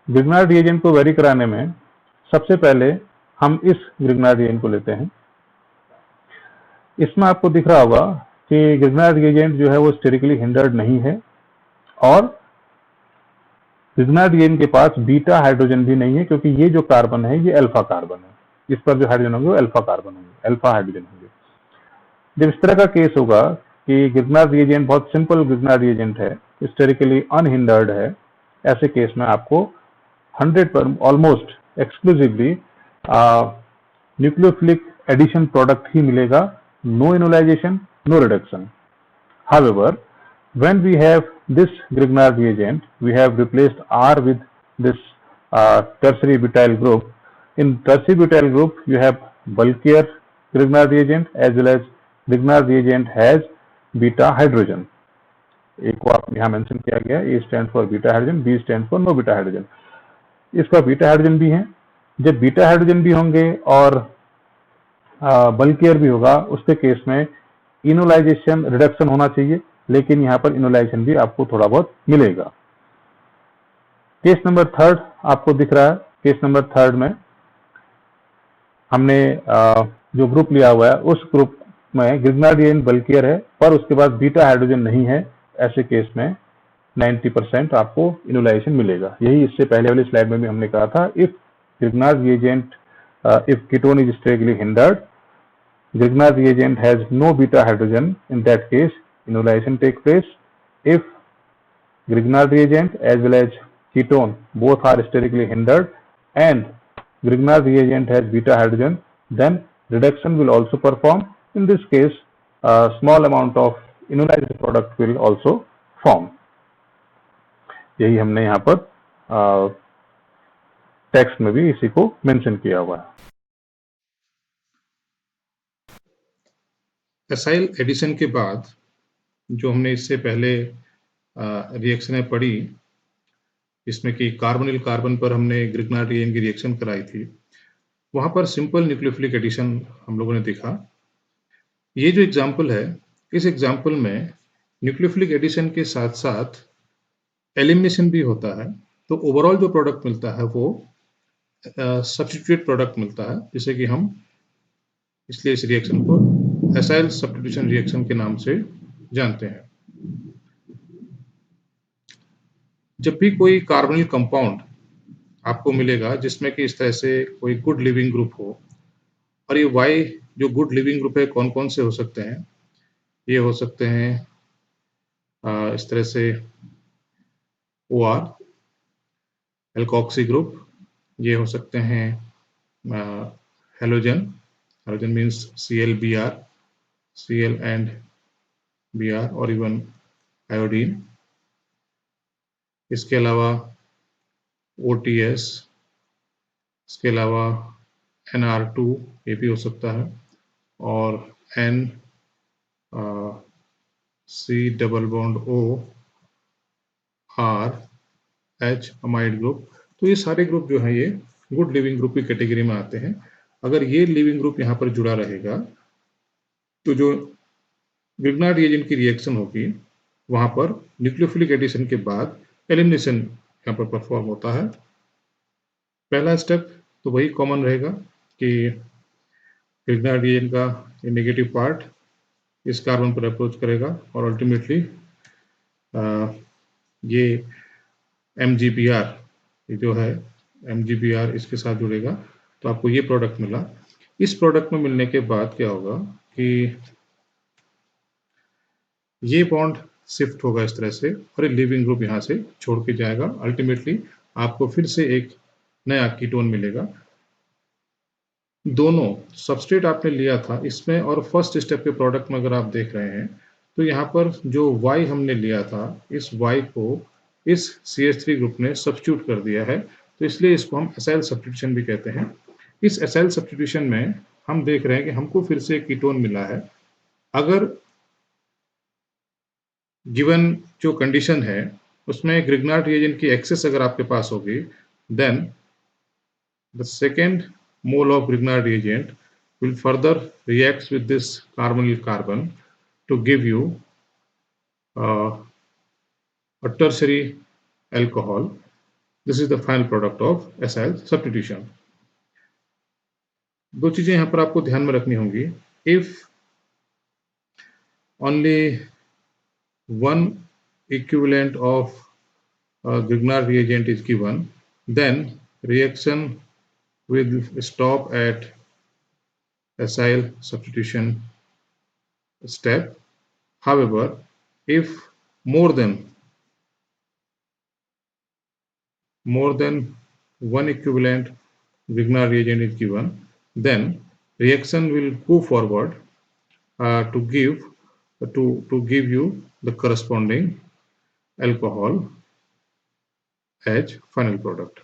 ग्रिग्नार्ड रिएजेंट को वेरी कराने में सबसे पहले हम इस ग्रिग्नार्ड रिएजेंट को लेते हैं. इसमें आपको दिख रहा होगा कि ग्रिग्नार्ड रिएजेंट जो है वो स्टेरिकली हिंडर्ड नहीं है और ग्रिग्नार्डियन के पास बीटा हाइड्रोजन भी नहीं है, क्योंकि ये जो कार्बन है ये अल्फा कार्बन है, इस पर जो हाइड्रोजन होंगे वो अल्फा कार्बन होंगे, अल्फा हाइड्रोजन होंगे। जब इस तरह का केस होगा कि ग्रिग्नार्ड रिएजेंट बहुत सिंपल ग्रिग्नार्ड रिएजेंट है, हिस्टेरिकली अनहिंडर्ड है, ऐसे केस में आपको 100 पर almost exclusively nucleophilic addition product ही मिलेगा, no enolization, no reduction. However, when we have this Grignard reagent, we have replaced R with this tertiary butyl group. In tertiary butyl group, you have bulkier Grignard reagent as well as Grignard reagent has beta hydrogen. एक को आप यहाँ mention किया गया, A stand for beta hydrogen, B stand for no beta hydrogen. इसका beta hydrogen भी है। जब बीटा हाइड्रोजन भी होंगे और बल्कियर भी होगा, उसके केस में इनोलाइजेशन रिडक्शन होना चाहिए, लेकिन यहाँ पर इनोलाइजेशन भी आपको थोड़ा बहुत मिलेगा। केस नंबर थर्ड आपको दिख रहा है। केस नंबर थर्ड में हमने जो ग्रुप लिया हुआ है उस ग्रुप में ग्रिग्नार्डियन बल्कियर है, पर उसके बाद बीटा हाइड्रोजन नहीं है। ऐसे केस में 90% आपको इनोलाइजेशन मिलेगा। यही इससे पहले वाली स्लाइड में भी हमने कहा था, if Grignard reagent, if ketone is sterically hindered, Grignard reagent has no beta hydrogen, in that case inoloyation take place. If Grignard reagent as well as ketone both are sterically hindered and Grignard reagent has beta hydrogen, then reduction will also perform. In this case, a small amount of enolized product will also form. यही हमने यहाँ पर text में भी इसी को mention किया हुआ है। एसाइल एडिशन के बाद जो हमने इससे पहले रिएक्शनें पढ़ी, इसमें कि कार्बोनिल कार्बन पर हमने ग्रिग्नार्ड रिएजेंट की रिएक्शन कराई थी, वहां पर सिंपल न्यूक्लियोफिलिक एडिशन हम लोगों ने देखा। ये जो एग्जाम्पल है, इस एग्जाम्पल में न्यूक्लियोफिलिक एडिशन के साथ साथ एलिमिनेशन भी होता है, तो ओवरऑल जो प्रोडक्ट मिलता है वो सब्स्टिट्यूट प्रोडक्ट मिलता है, जिसे कि हम इसलिए इस रिएक्शन को एसाइल सब्स्टिट्यूशन रिएक्शन के नाम से जानते हैं। जब भी कोई कार्बोनिल कंपाउंड आपको मिलेगा जिसमें कि इस तरह से कोई गुड लिविंग ग्रुप हो, और ये वाई जो गुड लिविंग ग्रुप है कौन कौन से हो सकते हैं, ये हो सकते हैं इस तरह से OR एल्कोक्सी ग्रुप, ये हो सकते हैं halogen, halogen means ClBr, Cl and Br और इवन आयोडीन। इसके अलावा OTS, इसके अलावा NR2 ये भी हो सकता है, और N C double bond O R H amide group. तो ये सारे ग्रुप जो है ये गुड लिविंग ग्रुप की कैटेगरी में आते हैं। अगर ये लिविंग ग्रुप यहाँ पर जुड़ा रहेगा तो जो ग्रिग्नार्ड रिएजेंट की रिएक्शन होगी वहां पर न्यूक्लियोफिलिक एडिशन के बाद एलिमिनेशन यहाँ पर परफॉर्म होता है। पहला स्टेप तो वही कॉमन रहेगा कि ग्रिग्नार्ड रिएजेंट का ये नेगेटिव पार्ट इस कार्बन पर अप्रोच करेगा और अल्टीमेटली ये MgBr ये जो है MgBr इसके साथ जुड़ेगा, तो आपको ये प्रोडक्ट मिला। इस प्रोडक्ट में मिलने के बाद क्या होगा कि ये बॉन्ड शिफ्ट होगा इस तरह से और ये लिविंग ग्रुप यहाँ से छोड़ के जाएगा। अल्टीमेटली आपको फिर से एक नया कीटोन मिलेगा। दोनों सबस्ट्रेट आपने लिया था इसमें और फर्स्ट स्टेप के प्रोडक्ट में अगर आप देख रहे हैं तो यहाँ पर जो Y हमने लिया था, इस Y को इस CH3 ग्रुप ने सब्स्टिट्यूट कर दिया है, तो इसलिए इसको हम एसाइल सब्स्टिट्यूशन भी कहते हैं। इस एसाइल सब्स्टिट्यूशन में हम देख रहे हैं कि हमको फिर से एक कीटोन मिला है। अगर गिवन जो कंडीशन है उसमें ग्रिग्नार्ड रिएजेंट की एक्सेस अगर आपके पास होगी, then the second mole of Grignard reagent will further reacts with this carbonyl carbon to give you a tertiary alcohol. This is the final product of acyl substitution. दो चीजें यहाँ पर आपको ध्यान में रखनी होंगी। If only one equivalent of Grignard reagent is given, then reaction will stop at acyl substitution step. However, if more than one equivalent Grignard reagent is given, then reaction will go forward to give you the corresponding alcohol as final product.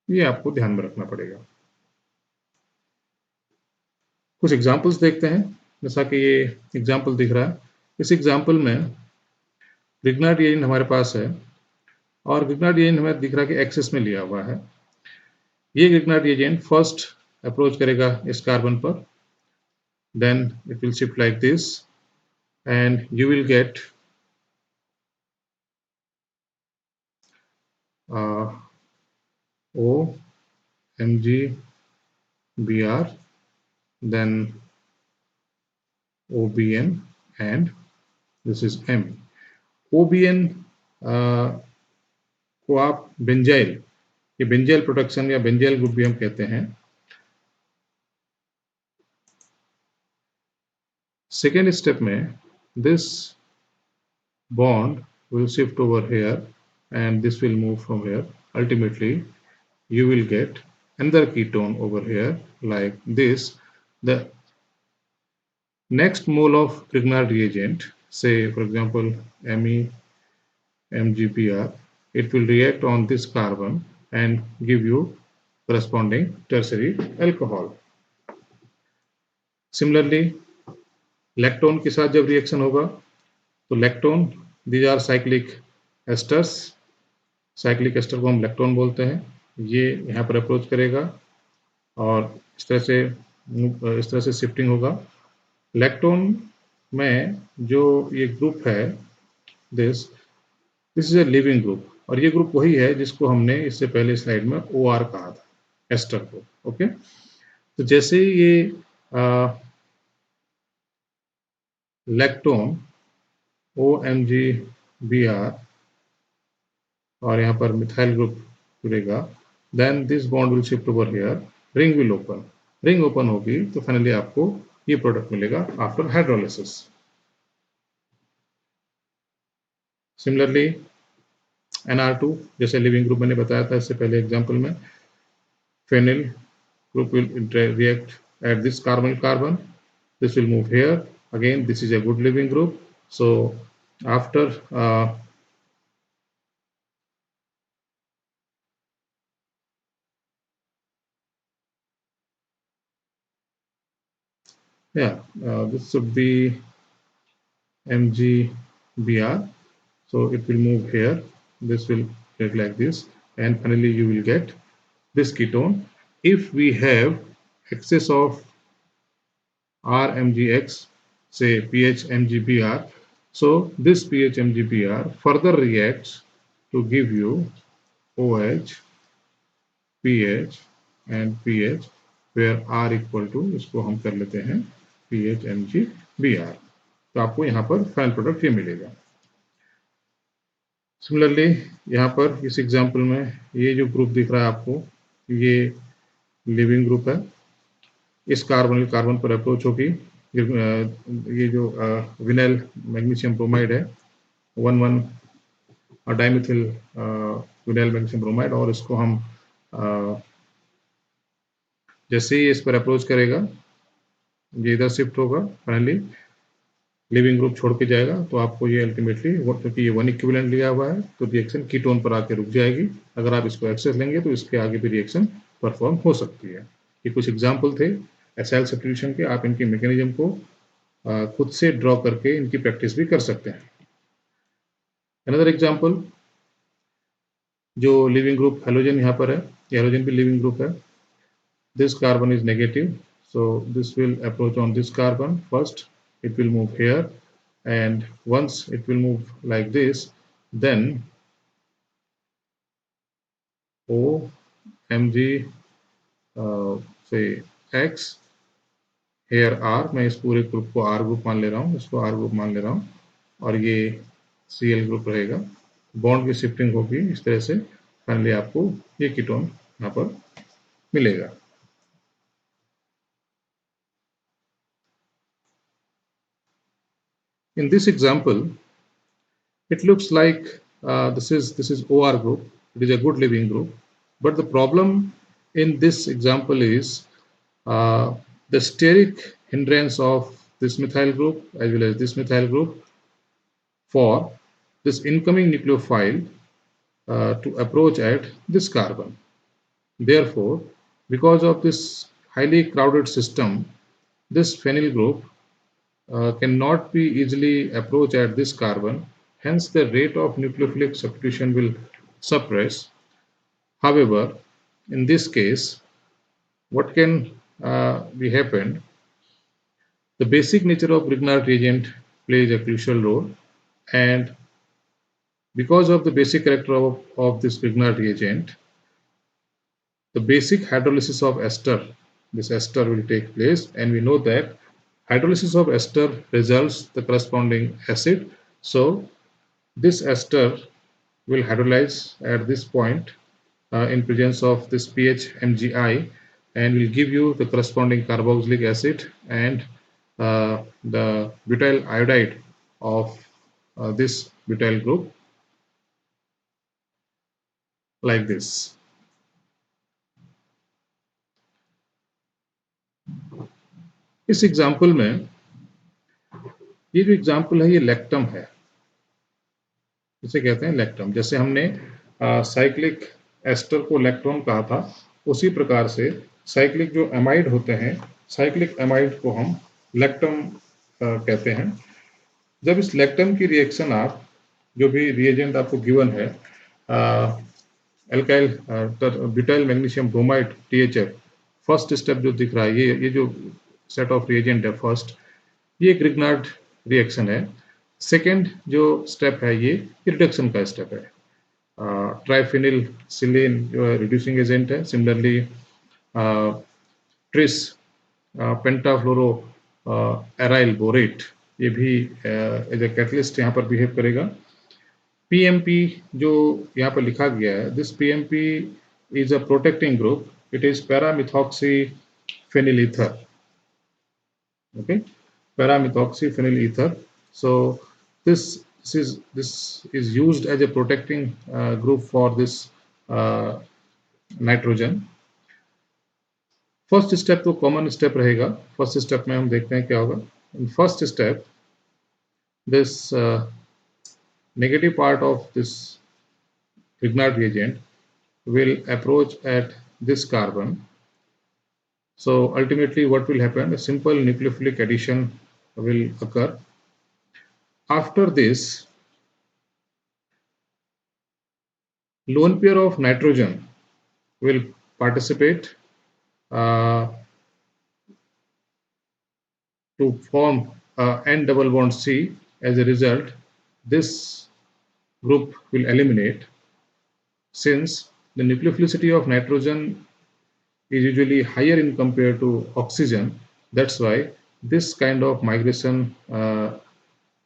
ये आपको ध्यान में रखना पड़ेगा। कुछ examples देखते हैं, जैसा कि ये एग्जांपल दिख रहा है। इस एग्जांपल में ग्रिग्नार्ड रिएजेंट हमारे पास है और ग्रिग्नार्ड रिएजेंट हमें दिख रहा है कि एक्सेस में लिया हुआ है। ये ग्रिग्नार्ड रिएजेंट फर्स्ट अप्रोच करेगा इस कार्बन पर, then it will shift like this and you will get O, Mg, Br, then OBN and this is M. OBN को आप बेंजाइल, ये बेंजाइल प्रोडक्शन या बेंजाइल ग्रुप भी हम कहते हैं। सेकेंड स्टेप में this bond will shift over here and this will move from here. Ultimately you will get another ketone over here like this. The next mole of Grignard reagent, say for example Me, MgBr, it will react on this carbon and give you corresponding tertiary alcohol. Similarly, lactone के साथ जब reaction होगा तो lactone, these are cyclic esters, cyclic ester को हम lactone बोलते हैं। ये यहाँ पर अप्रोच करेगा और इस तरह से शिफ्टिंग होगा। लैक्टोन में जो ये ग्रुप है this is a leaving group और ये ग्रुप वही है जिसको हमने इससे पहले स्लाइड में OR कहा था, एस्टर को। ओके, तो जैसे ही ये लैक्टोन OMgBr और यहाँ पर मिथाइल ग्रुप जुड़ेगा, then this bond will shift over here, ring will open, ring open होगी तो फाइनली आपको ये प्रोडक्ट मिलेगा आफ्टर हाइड्रोलिसिस। सिमिलरली NR2 जैसे लिविंग ग्रुप मैंने बताया था इससे पहले एग्जांपल में, phenyl group will react at this carbon, this will move here, again this is a good living group. So after this should be MgBr, so it will move here, this will get like this and finally you will get this ketone. If we have excess of RMgX, say PHMgBr, so this PHMgBr further reacts to give you OH, PH and PH, where R equal to, इसको हम कर लेते हैं PHMgBr, तो आपको यहाँ पर final product ये मिलेगा। सिमिलरली यहाँ पर इस एग्जांपल में ये जो ग्रुप दिख रहा है आपको, ये लिविंग ग्रुप है। इस कार्बन पर अप्रोच होगी, ये जो विनाइल मैग्नीशियम ब्रोमाइड है 1,1 डाइमिथिल विनाइल मैग्नीशियम ब्रोमाइड, और इसको हम जैसे ही इस पर अप्रोच करेगा ये इधर शिफ्ट होगा, फाइनली लिविंग ग्रुप छोड़ के जाएगा, तो आपको ये अल्टीमेटली, क्योंकि ये 1 इक्विवेलेंट लिया हुआ है तो रिएक्शन कीटोन पर आके रुक जाएगी। अगर आप इसको एक्सेस लेंगे तो इसके आगे भी रिएक्शन परफॉर्म हो सकती है। ये कुछ एग्जाम्पल थे एसाइल सब्स्टिट्यूशन के, आप इनके मैकेनिज्म को खुद से ड्रॉ करके इनकी प्रैक्टिस भी कर सकते हैं। अनदर एग्जाम्पल, जो लिविंग ग्रुप हेलोजन यहाँ पर है, ये हेलोजन भी लिविंग ग्रुप है। This carbon is negative, so this will approach on this carbon first, it will move here, and once it will move like this, then O, Mg, say X, here R, मैं इस पूरे group को R group मान ले रहा हूँ, इसको R group मान ले रहा हूँ, और ये Cl ग्रुप रहेगा, बॉन्ड की शिफ्टिंग होगी, इस तरह से फाइनली आपको ये कीटोन यहाँ पर मिलेगा। In this example, it looks like this is OR group. It is a good living group, but the problem in this example is the steric hindrance of this methyl group as well as this methyl group for this incoming nucleophile to approach at this carbon. Therefore, because of this highly crowded system, this phenyl group cannot be easily approached at this carbon. Hence, the rate of nucleophilic substitution will suppress. However, in this case, what can be happened? The basic nature of Grignard reagent plays a crucial role, and because of the basic character of this Grignard reagent, the basic hydrolysis of ester, this ester will take place, and we know that hydrolysis of ester results the corresponding acid. So this ester will hydrolyze at this point in presence of this pH MgI and will give you the corresponding carboxylic acid and the butyl iodide of this butyl group like this. इस example में ये जो example है ये lactam है, इसे कहते हैं लैक्टम। जैसे हमने साइक्लिक एस्टर को लैक्टोन कहा था, उसी प्रकार से साइक्लिक जो एमाइड होते हैं, साइक्लिक एमाइड को हम लैक्टम कहते हैं। जब इस लैक्टम की रिएक्शन आप जो भी रिएजेंट आपको गिवन है alkyl butyl magnesium bromide THF, first step जो दिख रहा है ये जो सेट ऑफ रिएजेंट है फर्स्ट, ये ग्रिग्नार्ड रिएक्शन है। सेकेंड जो स्टेप है ये रिडक्शन का स्टेप है। ट्राइफिनिल सिलीन जो है रिड्यूसिंग एजेंट है। सिमिलरली ट्रिस पेंटाफ्लोरो एराइल बोरेट ये भी एज ए कैटलिस्ट यहाँ पर बिहेव करेगा। PMP जो यहाँ पर लिखा गया है, this PMP is a protecting group, it is paramethoxy phenyl ether, okay, paramethoxy phenyl ether. So this is used as a protecting group for this nitrogen. First step तो कॉमन स्टेप रहेगा। First step में हम देखते हैं क्या होगा। In first step this negative part of this Grignard reagent will approach at this carbon. So ultimately what will happen? A simple nucleophilic addition will occur. After this, lone pair of nitrogen will participate to form N double bond C. As a result, this group will eliminate. Since the nucleophilicity of nitrogen is usually higher in compared to oxygen, that's why this kind of migration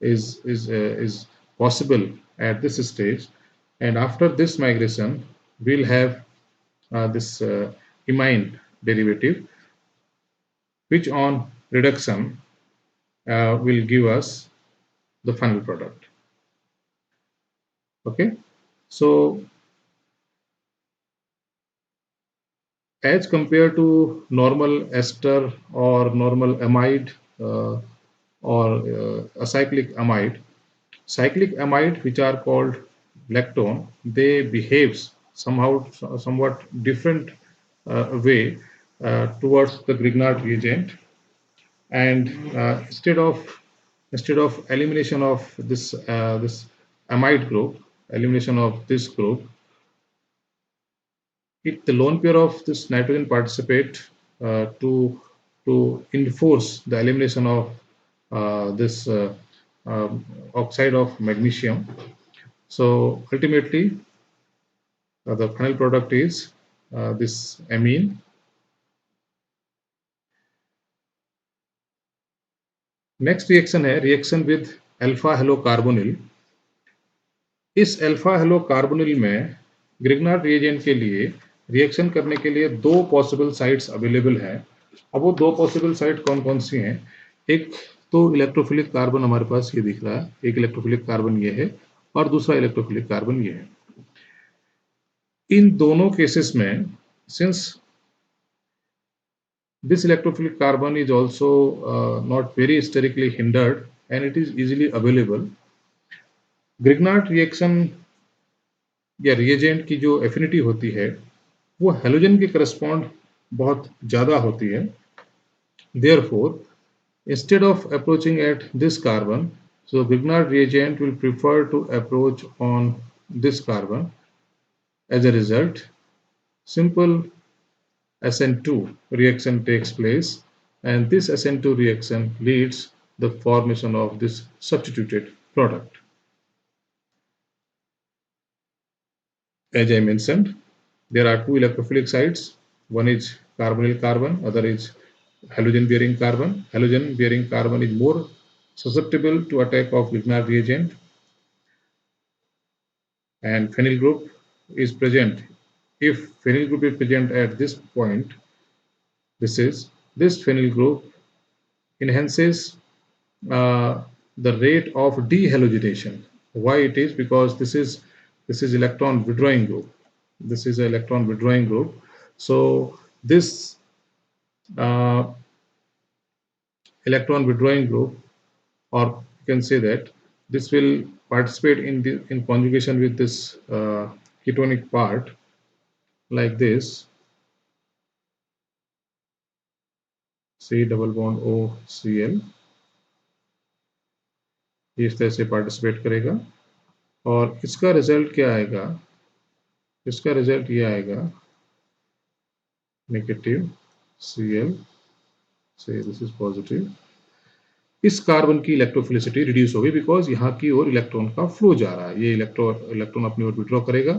is possible at this stage. And after this migration, we'll have this imine derivative, which on reduction will give us the final product. Okay, so as compared to normal ester or normal amide or acyclic amide, cyclic amide, which are called lactone, they behaves somewhat different way towards the Grignard reagent, and instead of elimination of this this amide group, elimination of this group, the lone pair of this nitrogen participate to enforce the elimination of this oxide of magnesium. So ultimately, the final product is this amine. Next reaction है reaction with alpha halocarbonyl. इस alpha hello carbonyl में Grignard reagent के लिए reaction करने के लिए 2 possible sites available हैं। अब वो 2 पॉसिबल साइट कौन-कौन सी हैं? एक तो इलेक्ट्रोफिलिक कार्बन हमारे पास ये दिख रहा है, एक इलेक्ट्रोफिलिक कार्बन ये है और दूसरा इलेक्ट्रोफिलिक कार्बन ये है। इन दोनों केसेस में since this electrophilic carbon is also not very sterically hindered and it is easily available. Grignard reaction या रिएजेंट की जो एफिनिटी होती है वो हेलोजन के करस्पॉन्ड बहुत ज़्यादा होती है। Therefore, instead of approaching at this carbon, so Grignard reagent will prefer to approach on this carbon. As a result, simple SN2 reaction takes place and this SN2 reaction leads the formation of this substituted product. As I mentioned, there are 2 electrophilic sites. One is carbonyl carbon, other is halogen bearing carbon. Halogen bearing carbon is more susceptible to attack of Grignard reagent and phenyl group is present. If phenyl group is present at this point, this phenyl group enhances the rate of dehalogenation. Why it is? Because this is electron withdrawing group. This is an electron withdrawing group. So this electron withdrawing group, or you can say that this will participate in conjugation with this ketonic part like this. C double bond O Cl इस तरह से participate करेगा और इसका result क्या आएगा? इसका result ये आएगा नेगेटिव Cl, से दिस इज पॉजिटिव। इस कार्बन की इलेक्ट्रोफिलिसिटी रिड्यूस होगी बिकॉज यहाँ की ओर इलेक्ट्रॉन का फ्लो जा रहा है। ये इलेक्ट्रॉन अपनी ओर विड्रॉ करेगा।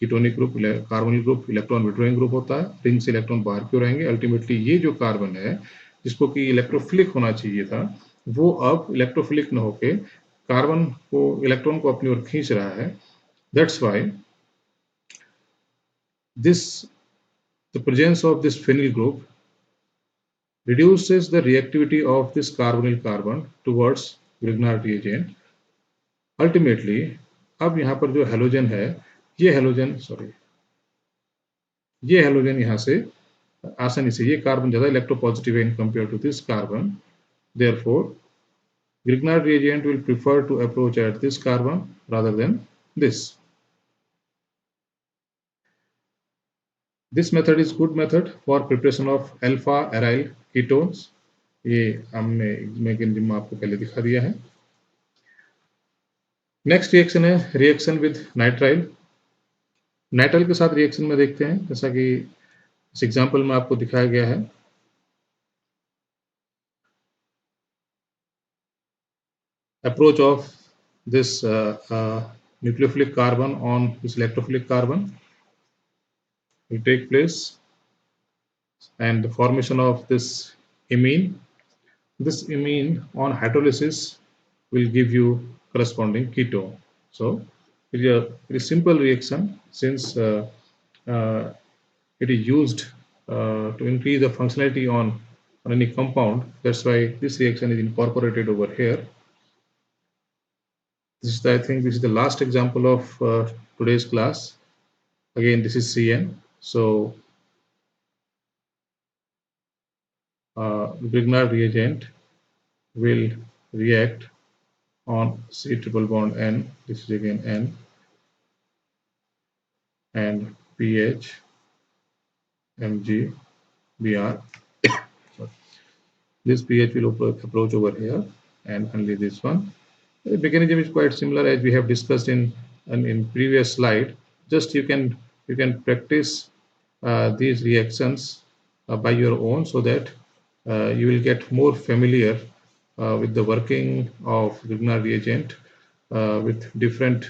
Ketonic group carbonyl group electron withdrawing group होता है। रिंग से इलेक्ट्रॉन बाहर की ओर आएंगे। अल्टीमेटली ये जो कार्बन है जिसको कि इलेक्ट्रोफिलिक होना चाहिए था वो अब इलेक्ट्रोफिलिक न होके कार्बन को इलेक्ट्रॉन को अपनी ओर खींच रहा है। That's why the presence of this phenyl group reduces the reactivity of this carbonyl carbon towards Grignard reagent. Ultimately, अब यहाँ पर जो हेलोजन है ये हेलोजन यहाँ से आसानी से ये कार्बन ज़्यादा इलेक्ट्रोपॉजिटिव है in compare to this carbon. Therefore, Grignard reagent will prefer to approach at this carbon rather than this. This method is good method for preparation of alpha aryl ketones. ये हमने mechanism आपको पहले दिखा दिया है। Next reaction है reaction with nitrile. Nitrile के साथ रिएक्शन में देखते हैं जैसा कि इस एग्जांपल में आपको दिखाया गया है। Approach of this nucleophilic carbon on this electrophilic carbon will take place and the formation of this imine. This imine on hydrolysis will give you corresponding ketone. So it is a very simple reaction since it is used to increase the functionality on any compound. That's why this reaction is incorporated over here. I think this is the last example of today's class. Again, this is CN. So Grignard reagent will react on C triple bond N. This is again N and pH Mg Br. This pH will approach over here and only this one. The mechanism is quite similar as we have discussed in previous slide. Just you can practice these reactions by your own so that you will get more familiar with the working of Grignard reagent with different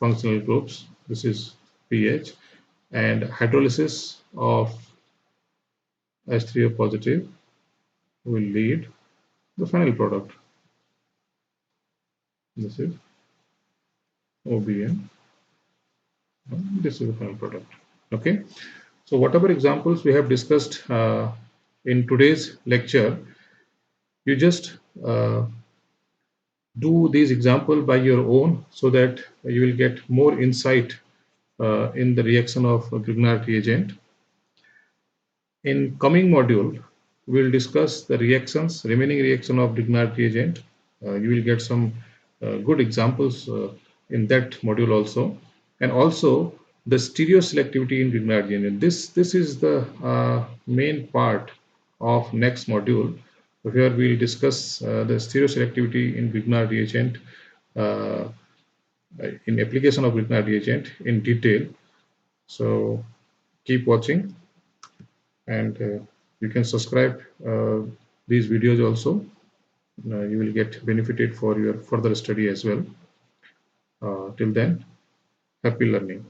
functional groups. This is pH and hydrolysis of H3O positive will lead the final product. This is OBN. This is the final product. Okay. So whatever examples we have discussed in today's lecture, you just do these examples by your own so that you will get more insight in the reaction of Grignard reagent. In coming module, we will discuss the remaining reaction of Grignard reagent. You will get some good examples in that module also, and also the stereoselectivity in Grignard reagent. This is the main part of next module, where we will discuss the stereoselectivity in Grignard reagent, in application of Grignard reagent in detail. So keep watching, and you can subscribe these videos also. You will get benefited for your further study as well. Till then, happy learning.